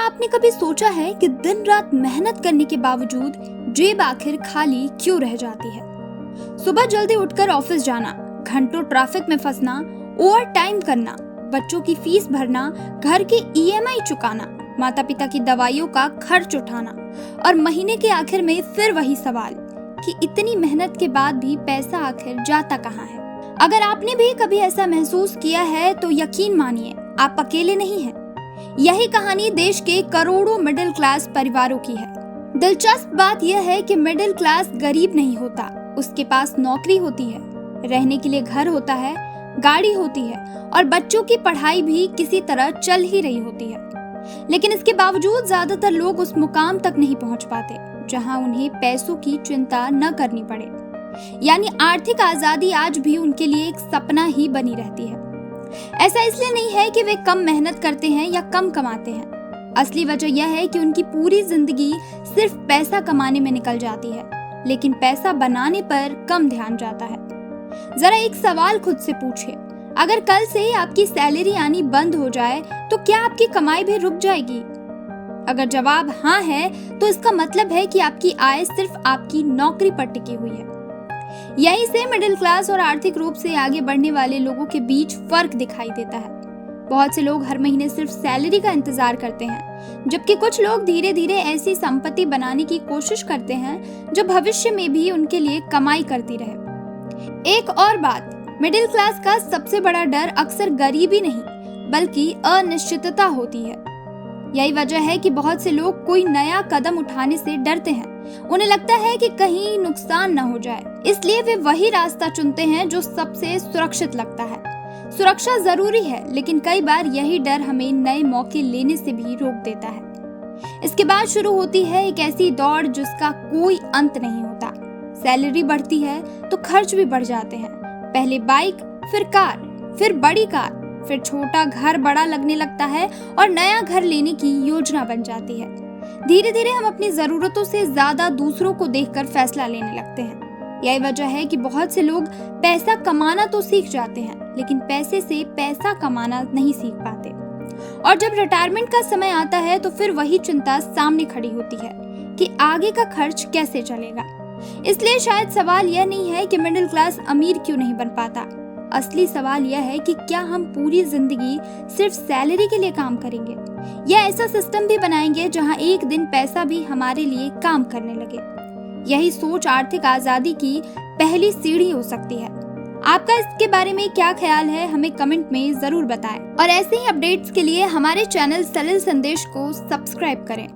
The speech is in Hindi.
आपने कभी सोचा है कि दिन रात मेहनत करने के बावजूद जेब आखिर खाली क्यों रह जाती है? सुबह जल्दी उठकर ऑफिस जाना, घंटों ट्रैफिक में फंसना, ओवर टाइम करना, बच्चों की फीस भरना, घर की ईएमआई चुकाना, माता पिता की दवाइयों का खर्च उठाना और महीने के आखिर में फिर वही सवाल कि इतनी मेहनत के बाद भी पैसा आखिर जाता कहाँ है? अगर आपने भी कभी ऐसा महसूस किया है तो यकीन मानिए आप अकेले नहीं हैं। यही कहानी देश के करोड़ों मिडिल क्लास परिवारों की है। दिलचस्प बात यह है कि मिडिल क्लास गरीब नहीं होता, उसके पास नौकरी होती है, रहने के लिए घर होता है, गाड़ी होती है और बच्चों की पढ़ाई भी किसी तरह चल ही रही होती है। लेकिन इसके बावजूद ज्यादातर लोग उस मुकाम तक नहीं पहुंच पाते जहां उन्हें पैसों की चिंता न करनी पड़े। यानी आर्थिक आजादी आज भी उनके लिए एक सपना ही बनी रहती है। ऐसा इसलिए नहीं है कि वे कम मेहनत करते हैं या कम कमाते हैं। असली वजह यह है कि उनकी पूरी जिंदगी सिर्फ पैसा कमाने में निकल जाती है, लेकिन पैसा बनाने पर कम ध्यान जाता है। जरा एक सवाल खुद से पूछिए, अगर कल से ही आपकी सैलरी आनी बंद हो जाए तो क्या आपकी कमाई भी रुक जाएगी? अगर जवाब हाँ है तो इसका मतलब है कि आपकी आय सिर्फ आपकी नौकरी पर टिकी हुई है। यहीं से मिडिल क्लास और आर्थिक रूप से आगे बढ़ने वाले लोगों के बीच फर्क दिखाई देता है। बहुत से लोग हर महीने सिर्फ सैलरी का इंतजार करते हैं, जबकि कुछ लोग धीरे धीरे ऐसी संपत्ति बनाने की कोशिश करते हैं जो भविष्य में भी उनके लिए कमाई करती रहे। एक और बात, मिडिल क्लास का सबसे बड़ा डर अक्सर गरीबी नहीं बल्कि अनिश्चितता होती है। यही वजह है कि बहुत से लोग कोई नया कदम उठाने से डरते हैं। उन्हें लगता है कि कहीं नुकसान न हो जाए, इसलिए वे वही रास्ता चुनते हैं जो सबसे सुरक्षित लगता है। सुरक्षा जरूरी है, लेकिन कई बार यही डर हमें नए मौके लेने से भी रोक देता है। इसके बाद शुरू होती है एक ऐसी दौड़ जिसका कोई अंत नहीं होता। सैलरी बढ़ती है तो खर्च भी बढ़ जाते हैं। पहले बाइक, फिर कार, फिर बड़ी कार, फिर छोटा घर बड़ा लगने लगता है और नया घर लेने की योजना बन जाती है। धीरे धीरे हम अपनी जरूरतों से ज्यादा दूसरों को देखकर फैसला लेने लगते हैं। यही वजह है कि बहुत से लोग पैसा कमाना तो सीख जाते हैं, लेकिन पैसे से पैसा कमाना नहीं सीख पाते। और जब रिटायरमेंट का समय आता है तो फिर वही चिंता सामने खड़ी होती है कि आगे का खर्च कैसे चलेगा। इसलिए शायद सवाल यह नहीं है कि मिडिल क्लास अमीर क्यों नहीं बन पाता। असली सवाल यह है कि क्या हम पूरी जिंदगी सिर्फ सैलरी के लिए काम करेंगे या ऐसा सिस्टम भी बनाएंगे जहां एक दिन पैसा भी हमारे लिए काम करने लगे। यही सोच आर्थिक आजादी की पहली सीढ़ी हो सकती है। आपका इसके बारे में क्या ख्याल है, हमें कमेंट में जरूर बताएं और ऐसे ही अपडेट्स के लिए हमारे चैनल सलिल संदेश को सब्सक्राइब करें।